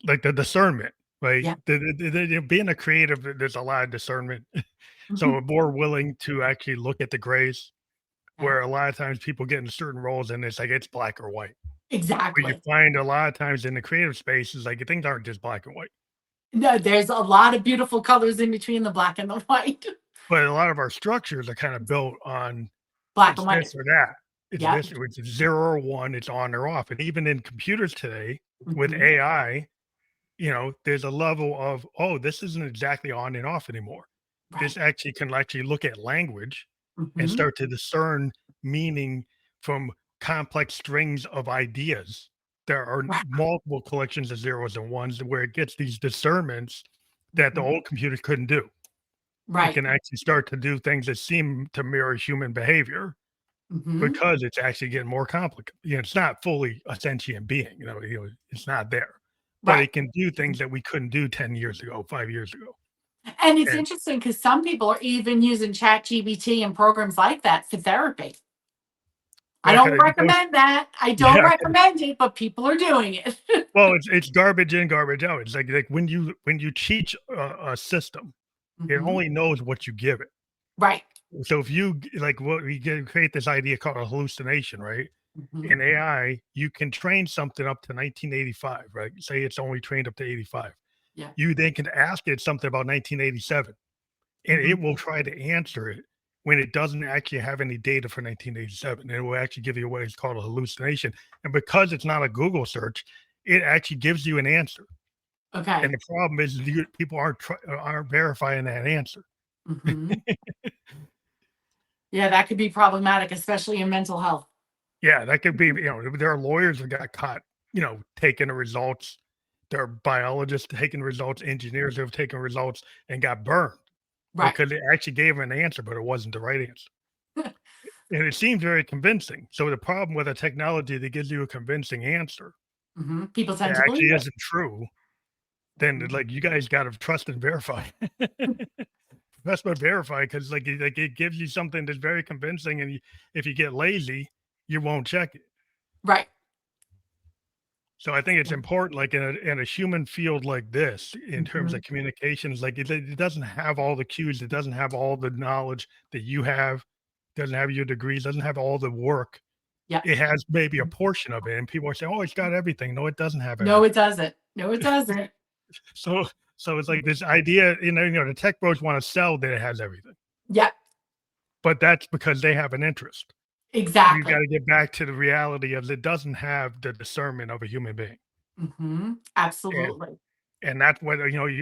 like the discernment, right? Yeah. Being a creative, there's a lot of discernment, so Mhm. we're more willing to actually look at the grays. Yeah. Where a lot of times people get into certain roles and it's like it's black or white. But you Exactly. find a lot of times in the creative spaces, like things aren't just black and white. No, there's a lot of beautiful colors in between the black and the white. But a lot of our structures are kind of built on Black it's and white. this or that. It's Yep. this, it's 0 or 1, it's on or off. And even in computers today with Mhm. AI, there's a level of, oh, this isn't exactly on and off anymore. This Right. actually can actually look at language and Mhm. start to discern meaning from complex strings of ideas. There are Right. multiple collections of zeros and ones where it gets these discernments that the Mhm. old computers couldn't do. It Right. can actually start to do things that seem to mirror human behavior Mhm. because it's actually getting more complicated. It's not fully a sentient being, it's not there, but Right. it can do things Mhm. that we couldn't do 10 years ago, 5 years ago. And it's And interesting because some people are even using ChatGPT and programs like that for therapy. I well, don't because it goes recommend that. I don't yeah, recommend it, but people are doing it. well, it's garbage in, garbage out. It's like when you teach a system, it Mhm. only knows what you give it. Right. So if you like what we get create this idea called a hallucination, right? Mhm. In AI, you can train something up to 1985, right? Say it's only trained up to 85. Yeah. You then can ask it something about 1987, and it Mhm. will try to answer it when it doesn't actually have any data for 1987. And it will actually give you what is called a hallucination. And because it's not a Google search, it actually gives you an answer. And Okay. the problem is people aren't verifying that answer. Mhm. Yeah, that could be problematic, especially in mental health. Yeah, that could be, Mhm. there are lawyers that got caught, taking the results. There are biologists taking results, engineers who have taken results and got burned Right. because it actually gave an answer, but it wasn't the right answer. And it seemed very convincing. So the problem with a technology that gives you a convincing answer Mhm. People tend that to actually believe it. isn't true, then Mhm. like you guys got to trust and verify. Trust but verify because it gives you something that's very convincing, and if you get lazy, you won't check it. Right. So I think it's important, like in a human field like this, in terms Mhm. of communications, like it doesn't have all the cues, it doesn't have all the knowledge that you have, doesn't have your degrees, doesn't have all the work. Yeah. It has maybe a Mhm. portion of it, and people are saying, "Oh, it's got everything." No, it doesn't have No, it everything. doesn't. No, it doesn't. So so it's like this idea, the tech bros want to sell that it has everything, Yeah, but that's because they have an interest. You got exactly. to get back to the reality of it doesn't have the discernment of a human being. Mhm. And Absolutely. And that's what,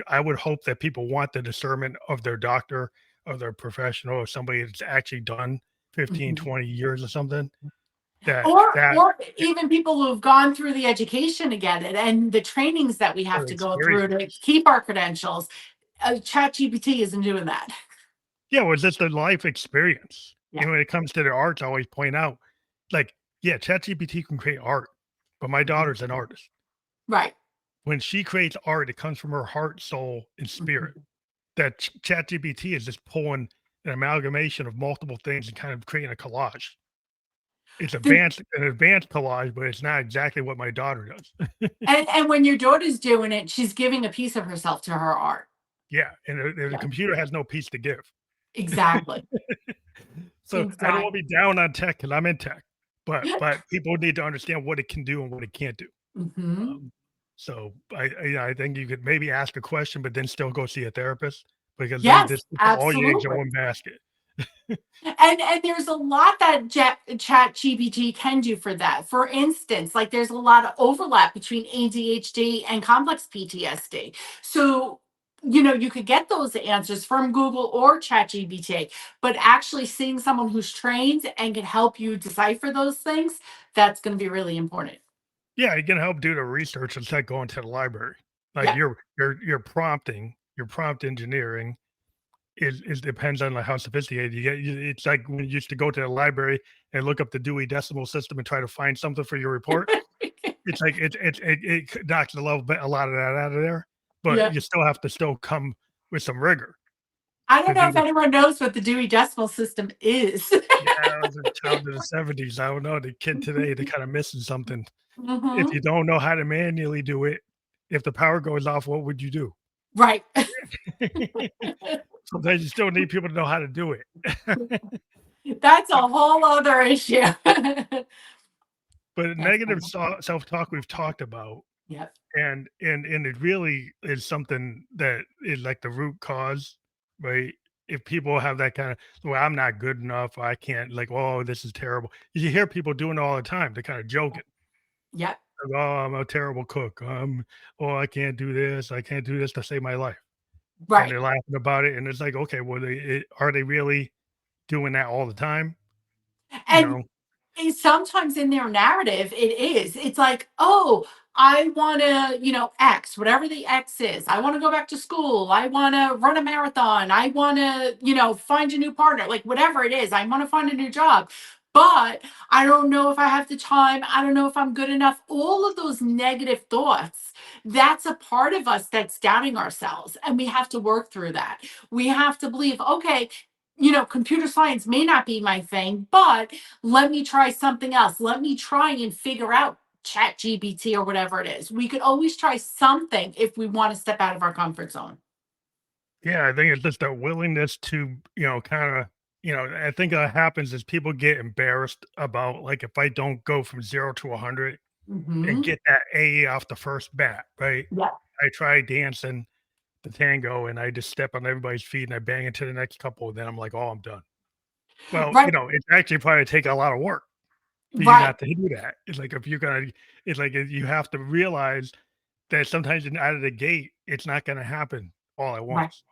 I would hope that people want the discernment of their doctor, of their professional, or somebody that's actually done 15, Mhm. 20 years or something, that that Or even people who've gone through the education to get it and the trainings that we have or to go through to experience. keep our credentials. ChatGPT isn't doing that. Yeah, well, it's just a life experience. Yeah. When it comes to the arts, I always point out, like, yeah, ChatGPT can create art, but my Mhm. daughter's an artist. Right. When she creates art, it comes from her heart, soul, and spirit. Mhm. that ChatGPT is just pulling an amalgamation of multiple things and kind of creating a collage. It's The an advanced collage, but it's not exactly what my daughter does. and when your daughter's doing it, she's giving a piece of herself to her art. Yeah, and the Yeah, computer has no piece to give. exactly. So, I don't wanna Exactly. be down on tech because 'cause I'm in tech, but people need to understand what it can do and what it can't do. Mhm. Um, so I think you could maybe ask a question, but then still go see a therapist because they Yes, just put all your eggs in absolutely. one basket. And there's a lot that Chat GPT can do for that. For instance, like there's a lot of overlap between ADHD and complex PTSD. So, you could get those answers from Google or Chat GPT, but actually seeing someone who's trained and can help you decipher those things, that's going to be really important. Yeah, it can help do the research instead of going to the library. Like Yeah. your prompting, your prompt engineering is depends on, like, how sophisticated you get. It's like when you used to go to the library and look up the Dewey Decimal System and try to find something for your report. It's like it knocks a lot of that out of there, but Yeah. you still have to still come with some rigor I don't to know do if the anyone knows what the Dewey Decimal System is. yeah, I was a child of the '70s. I don't know, the kid today, they're kinda missing something. If Hmm. you don't know how to manually do it, if the power goes off, what would you do? Right. Sometimes you still need people to know how to do it. That's But a whole other issue. but That's negative funny. self-talk we've talked about, Yep. and it really is something that is like the root cause, right? If people have that kind of, "Well, I'm not good enough, I can't," like, "Oh, this is terrible." You hear people doing it all the time, they're kinda joking. Yep. Like, "Oh, I'm a terrible cook. Oh, I can't do this to save my life." And Right. they're laughing about it, and it's like, "Okay, well, are they really doing that all the time?" You And know? sometimes in their narrative, it is. It's like, oh, I want to, X, whatever the X is. I want to go back to school. I want to run a marathon. I want to, find a new partner, like whatever it is. I want to find a new job. But I don't know if I have the time. I don't know if I'm good enough. All of those negative thoughts, that's a part of us that's doubting ourselves. And we have to work through that. We have to believe, okay, computer science may not be my thing, but let me try something else. Let me try and figure out Chat GPT or whatever it is. We could always try something if we want to step out of our comfort zone. Yeah, I think it's just a willingness to, kinda I think that happens is people get embarrassed about, like, if I don't go from 0 to 100 and Hmm. get that A off the first bat, right? Yeah. I try dancing the tango, and I just step on everybody's feet, and I bang into the next couple, and then I'm like, "Oh, I'm done." Well, Right. it's actually probably take a lot of work for you Right. not to do that. It's like if you're gonna it's like you have to realize that sometimes out of the gate, it's not gonna happen all at Right. once.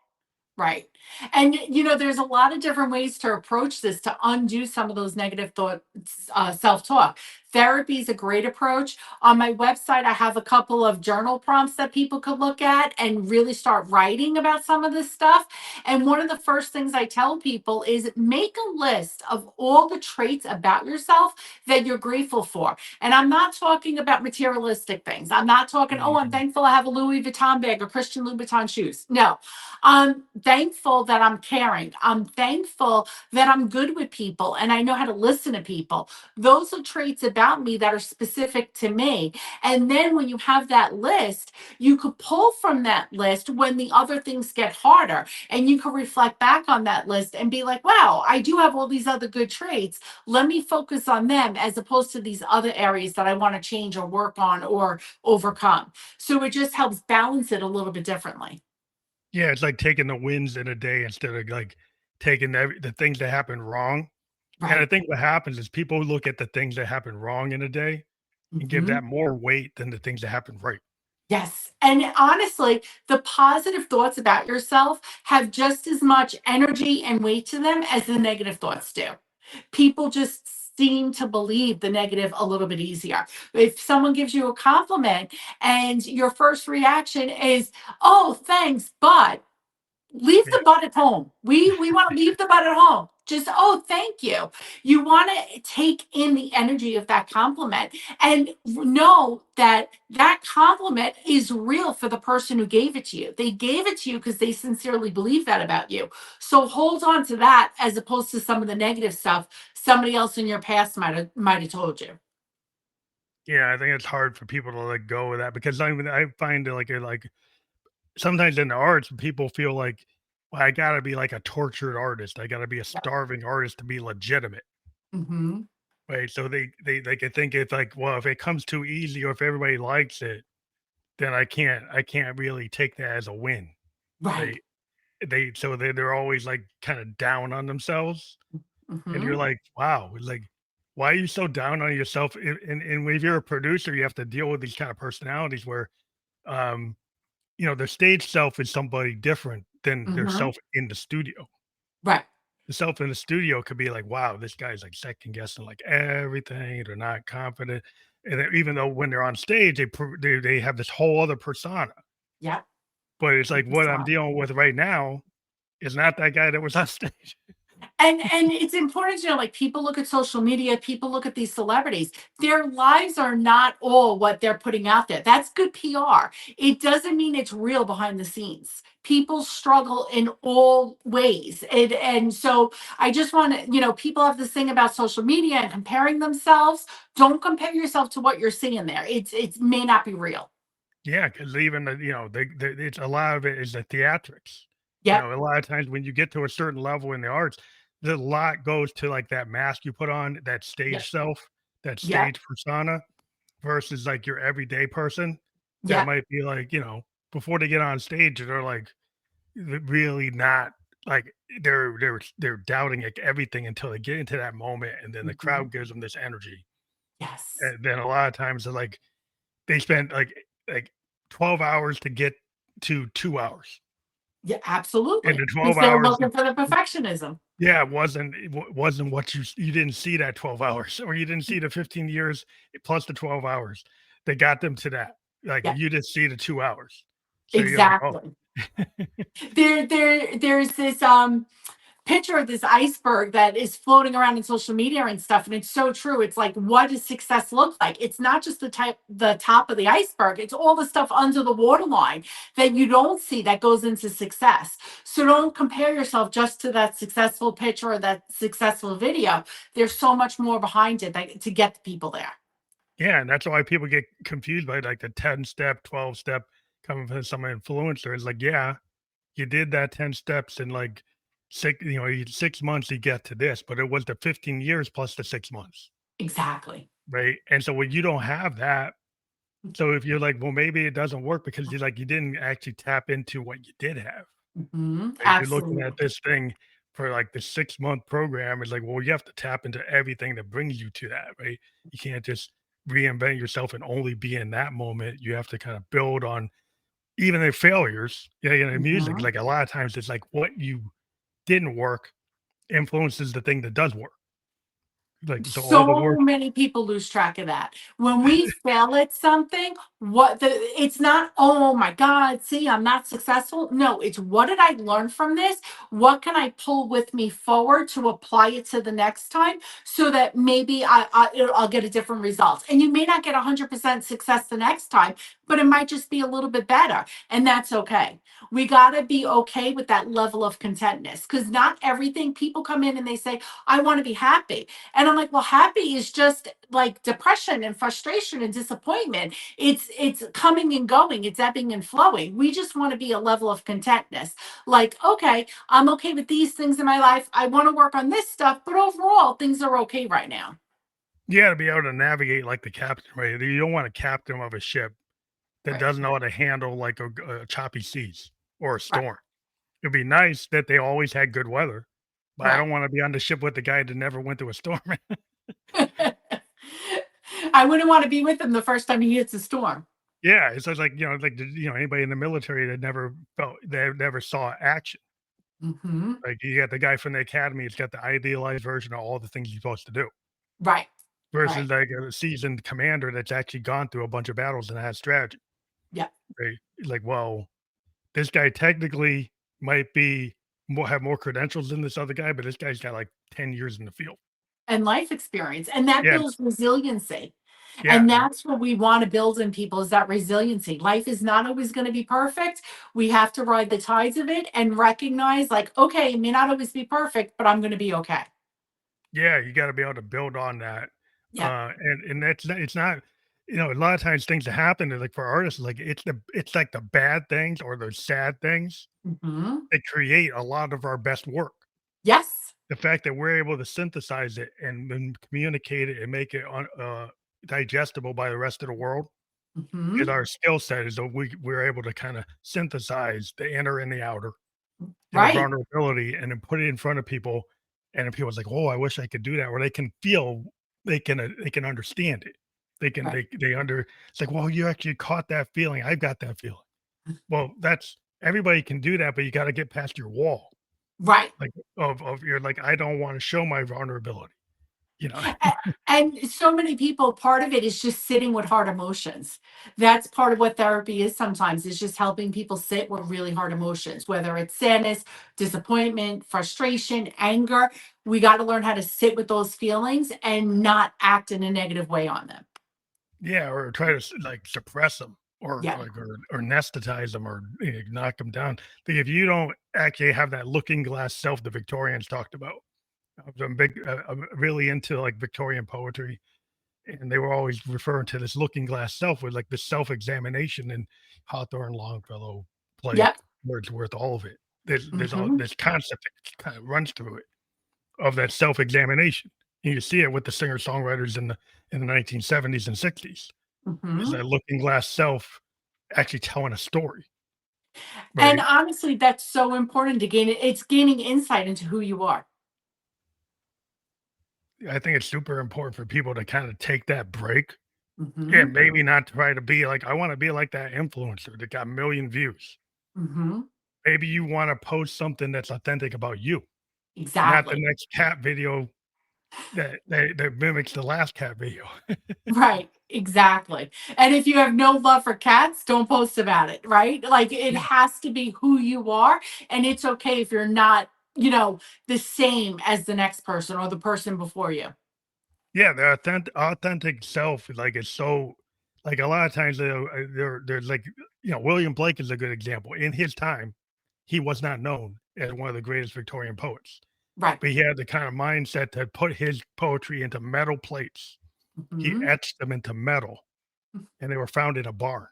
Right. And, there's a lot of different ways to approach this to undo some of those negative thoughts, self talk. Therapy is a great approach. On my website, I have a couple of journal prompts that people could look at and really start writing about some of this stuff. And one of the first things I tell people is make a list of all the traits about yourself that you're grateful for. And I'm not talking about materialistic things. I'm not talking, oh, I'm Mhm. thankful I have a Louis Vuitton bag or Christian Louboutin shoes. No, I'm thankful that I'm caring. I'm thankful that I'm good with people and I know how to listen to people. Those are traits about me that are specific to me. And then when you have that list, you could pull from that list when the other things get harder. And you can reflect back on that list and be like, wow, I do have all these other good traits. Let me focus on them as opposed to these other areas that I want to change or work on or overcome. So it just helps balance it a little bit differently. Yeah, it's like taking the wins in a day instead of, like, taking the things that happen wrong, and I Right. think what happens is people look at the things that happen wrong in a day and give Mhm. that more weight than the things that happen right. Yes. And honestly, the positive thoughts about yourself have just as much energy and weight to them as the negative thoughts do. People just seem to believe the negative a little bit easier. If someone gives you a compliment and your first reaction is, "Oh, thanks, but leave Yeah. the butt at home. We want to leave the butt at home." Just, oh, thank you. You want to take in the energy of that compliment and know that that compliment is real for the person who gave it to you. They gave it to you because they sincerely believe that about you. So hold on to that as opposed to some of the negative stuff somebody else in your past might have told you. Yeah, I think it's hard for people to let go of that because I find it like sometimes in the arts, people feel like, well, I gotta be like a tortured artist. I gotta be a Yep. starving artist to be legitimate. Hmm. Right. So they could think it's like, well, if it comes too easy or if everybody likes it, then I can't really take that as a win. Right. Right. They're always like kind of down on themselves. And you're Hmm. like, wow, like, why are you so down on yourself? And if you're a producer, you have to deal with these kind of personalities where um their stage self is somebody different than their Hmm. self in the studio. Right. The self in the studio could be like, wow, this guy's like second guessing like everything. They're not confident. And even though when they're on stage, they have this whole other persona. Yep. But it's like what I'm So, dealing with right now is not that guy that was on stage. and it's important to know, like, people look at social media, people look at these celebrities, their lives are not all what they're putting out there. That's good PR. It doesn't mean it's real behind the scenes. People struggle in all ways. And so I just want to, people have this thing about social media and comparing themselves. Don't compare yourself to what you're seeing there. It may not be real. Yeah, because even it's a lot of it is the theatrics. Yep. A lot of times when you get to a certain level in the arts, the lot goes to like that mask you put on, that Yep. stage self, that Yep. stage persona versus like your everyday person that Yep. might be like, before they get on stage, they're like really not like they're doubting like everything until they get into that moment and then the Mhm. crowd gives them this energy. Yes. And then a lot of times they're like they spend like 12 hours to get to 2 hours. Yeah, And absolutely. the 12 Because they're hours looking for the perfectionism. yeah, it wasn't what you didn't see that 12 hours or you didn't see the 15 years plus the 12 hours. They got them to that. Like, Yeah, you just see the 2 hours. So you're like, "Oh." exactly. There's this picture of this iceberg that is floating around in social media and stuff, and it's so true. It's like, what does success look like? It's not just the top of the iceberg, it's all the stuff under the waterline that you don't see that goes into success. So don't compare yourself just to that successful picture or that successful video. There's so much more behind it to get the people there. Yeah, and that's why people get confused by, like, the 10-step, 12-step coming from some influencer. It's like, yeah, you did that 10 steps in, like, 6 months to get to this, but it was the 15 years plus the 6 months, Exactly. right? And so when you don't have that, so if you're like, well, maybe it doesn't work because you didn't actually tap into what you did have. Mhm, Right? You're looking at absolutely. this thing for like the 6-month program. It's like, well, you have to tap into everything that brings you to that, right? You can't just reinvent yourself and only be in that moment. You have to kind of build on even their failures. Yeah, music, Mhm. like a lot of times it's like what you didn't work influences the thing that does work. Like so all the So work. many people lose track of that. When we fail at something, it's not, oh my God, see, I'm not successful. No, it's, what did I learn from this? What can I pull with me forward to apply it to the next time so that maybe I'll get a different result. And you may not get 100% success the next time, but it might just be a little bit better. And that's okay. We got to be okay with that level of contentness, because not everything, people come in and they say, I want to be happy. And I'm like, well, happy is just like depression and frustration and disappointment. It's coming and going, it's ebbing and flowing. We just want to be a level of contentness. Like, okay, I'm okay with these things in my life. I want to work on this stuff, but overall, things are okay right now. You got to be able to navigate like the captain, right? You don't want a captain of a ship that Right. doesn't know how to handle like a choppy seas or a Right. storm. It'd be nice that they always had good weather, but I Right. don't wanna be on the ship with the guy that never went through a storm. I wouldn't want to be with him the first time he hits a storm. Yeah, it's just like, anybody in the military that never saw action. Hmm. Like, you got the guy from the academy, he's got the idealized version of all the things he's supposed to do, Right. Right. versus, like, a seasoned commander that's actually gone through a bunch of battles and has strategy, Yeah. right? Like, well, this guy technically might be have more credentials than this other guy, but this guy's got, like, 10 years in the field. And life experience, and that Yeah, builds resiliency. yeah, And that's what we want to build in people is that resiliency. Life is not always going to be perfect. We have to ride the tides of it and recognize, like, okay, it may not always be perfect, but I'm going to be okay. yeah, you gotta be able to build on that, Yeah. and that's not it's not a lot of times things that happen, like, for artists, like, it's like the bad things or the sad things Hmm. that create a lot of our best work. Yes. The fact that we're able to synthesize it and then communicate it and make it digestible by the rest of the world is Hmm. our skill set, is that we're able to kinda synthesize the inner and the outer, and the Right. vulnerability, and then put it in front of people, and then people's like, "Oh, I wish I could do that," or they can feel, they can understand it. They can Right. they under it's like, "Well, you actually caught that feeling. I've got that feeling." Well, that's everybody can do that, but you gotta get past your wall, Right. like, of you're like, "I don't wanna show my vulnerability," you know? And so many people, part of it is just sitting with hard emotions. That's part of what therapy is sometimes, is just helping people sit with really hard emotions, whether it's sadness, disappointment, frustration, anger. We got to learn how to sit with those feelings and not act in a negative way on them. Yeah, or try to like suppress them or Yeah. like or anesthetize them or knock them down. But if you don't actually have that looking glass self the Victorians talked about, I'm really into like Victorian poetry, and they were always referring to this looking glass self with like the self examination and Hawthorne, Longfellow, Yep. Blake, Wordsworth, all of it. There's all Hmm. this concept that kind of runs through it of that self examination. You see it with the singer songwriters in the 1970s and 60s. Is Hmm. that looking glass self actually telling a story, And right? honestly, that's so important to gain it. It's gaining insight into who you are. I think it's super important for people to kinda take that break and Hmm. maybe not try to be like, "I wanna be like that influencer that got 1,000,000 views." Hmm. Maybe you wanna post something that's authentic about you, not the Exactly. next cat video that mimics the last cat video. Right, exactly. And if you have no love for cats, don't post about it, right? Like it Yeah. has to be who you are, and it's okay if you're not, the same as the next person or the person before you. Yeah, the authentic self, like, is so like, a lot of times, there's, like William Blake is a good example. In his time, he was not known as one of the greatest Victorian poets, Right. but he had the kind of mindset to put his poetry into metal plates. He Mhm. etched them into metal, and they were found in a barn.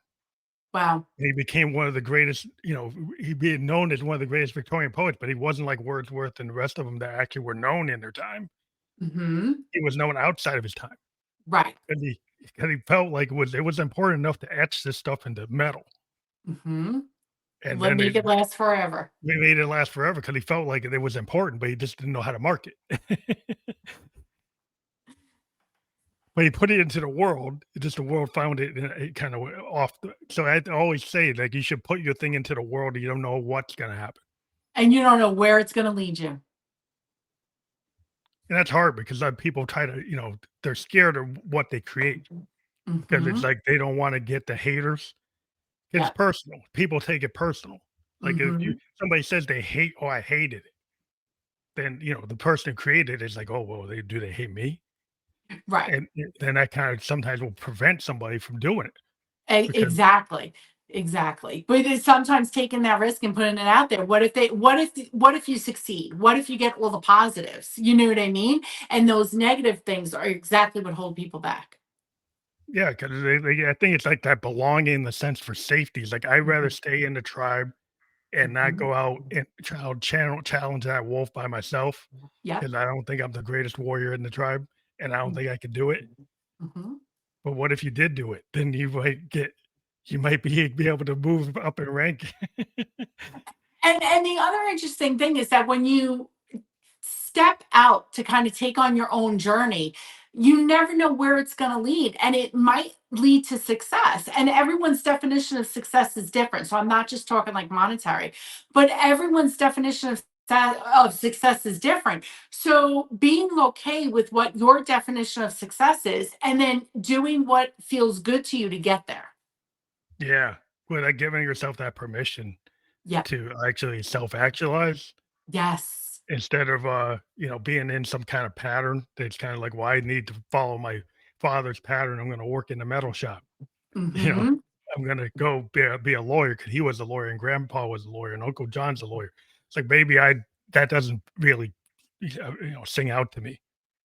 Wow. And he became one of the greatest, he being known as one of the greatest Victorian poets, but he wasn't like Wordsworth and the rest of them that actually were known in their time. Mhm. He was known outside of his time. Right. 'Cause he felt like it was important enough to etch this stuff into metal, Mhm. and Let then make it last forever. we made it last forever because he felt like it was important, but he just didn't know how to market. But he put it into the world, it's just the world found it, and it kinda went off the so I always say, like, you should put your thing into the world, and you don't know what's gonna happen, And you don't know where it's gonna lead you. and that's hard because, people try to they're scared of what they create because it's Mhm. like they don't wanna get the haters. It's Yeah. personal. People take it personal. Like, if you Mhm. somebody says they hate, "Oh, I hated it," then, the person who created it is like, "Oh, well, they hate me?" Right. And then that kind of sometimes will prevent somebody from doing it because Exactly, exactly. But it's sometimes taking that risk and putting it out there. What if you succeed? What if you get all the positives? You know what I mean? And those negative things are exactly what hold people back. yeah, because I think it's like that belonging, the sense for safety. It's like, I'd rather Mhm, stay in the tribe and not mhm. go out and challenge that wolf by myself Yep. because I don't think I'm the greatest warrior in the tribe, and I don't think I could do it. Mhm. But what if you did do it? Then you might be able to move up in rank. And the other interesting thing is that when you step out to kind of take on your own journey, you never know where it's going to lead. And it might lead to success. And everyone's definition of success is different. So I'm not just talking like monetary, but everyone's definition of success is different. So being okay with what your definition of success is and then doing what feels good to you to get there. Yeah, without giving yourself that permission Yep. to actually self-actualize, Yes. instead of being in some kind of pattern that's kind of like, well, I need to follow my father's pattern. I'm going to work in the metal shop. You know, Mhm. I'm going to go be a lawyer because he was a lawyer and grandpa was a lawyer and Uncle John's a lawyer. It's like, maybe that doesn't really sing out to me.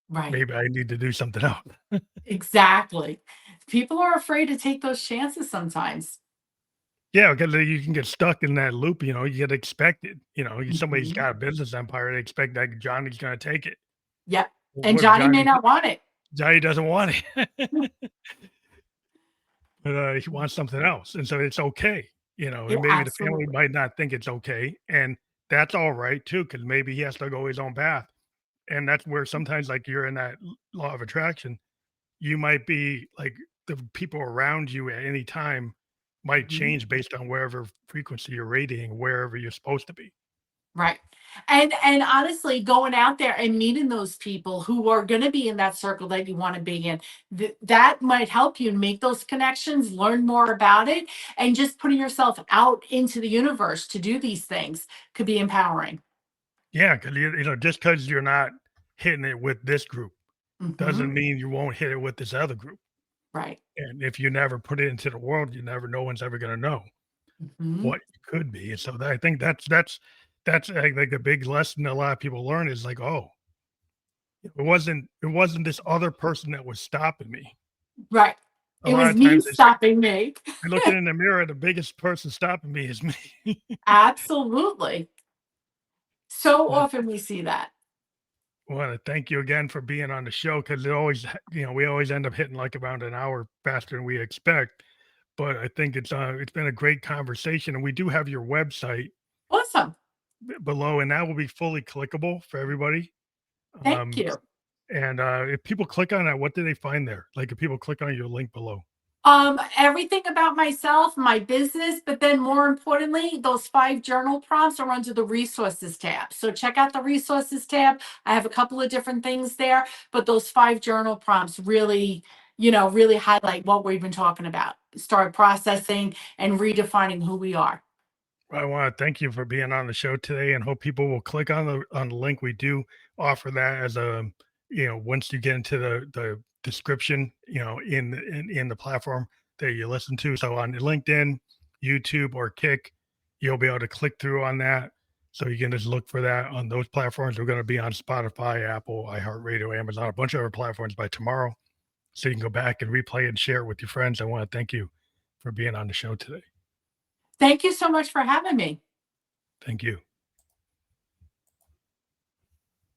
Right. Maybe I need to do something else. Exactly. People are afraid to take those chances sometimes. Yeah, because you can get stuck in that loop. You get expected. Somebody's Mhm. got a business empire. They expect that Johnny's going to take it. Yep. Well, And what if Johnny may not want it. Johnny doesn't want it? Mm. But he wants something else, and so it's okay. Yeah, And maybe the family absolutely. might not think it's okay, and that's all right too, because maybe he has to go his own path. And that's where sometimes, like, you're in that law of attraction, you might be like, the people around you at any time might Mhm. change based on wherever frequency you're radiating, wherever you're supposed to be. Right. And honestly, going out there and meeting those people who are gonna be in that circle that you wanna be in, that might help you make those connections, learn more about it, and just putting yourself out into the universe to do these things could be empowering. Yeah, because just because you're not hitting it with this group Mhm. doesn't mean you won't hit it with this other group. Right. And if you never put it into the world, you never no one's ever gonna know Mhm. what you could be. And so I think that's like a big lesson a lot of people learn is like, oh, it wasn't this other person that was stopping me. Right. A It lot was of me times it's like stopping me. looking in the mirror, the biggest person stopping me is me. Absolutely. So But often we see that. I want to thank you again for being on the show because we always end up hitting like around an hour faster than we expect. But I think it's been a great conversation, and we do have your website Awesome. below, and that will be fully clickable for everybody. Thank Um, you. and if people click on that, what do they find there? Like if people click on your link below. Everything about myself, my business, but then more importantly, those 5 journal prompts are under the resources tab. So check out the resources tab. I have a couple of different things there, but those 5 journal prompts really, really highlight what we've been talking about. Start processing and redefining who we are. I want to thank you for being on the show today, and hope people will click on the link. We do offer that as a once you get into the description, in the platform that you listen to. So on LinkedIn, YouTube, or Kick, you'll be able to click through on that. So you can just look for that on those platforms. We're going to be on Spotify, Apple, iHeartRadio, Amazon, a bunch of other platforms by tomorrow. So you can go back and replay and share it with your friends. I want to thank you for being on the show today. Thank you so much for having me. Thank you.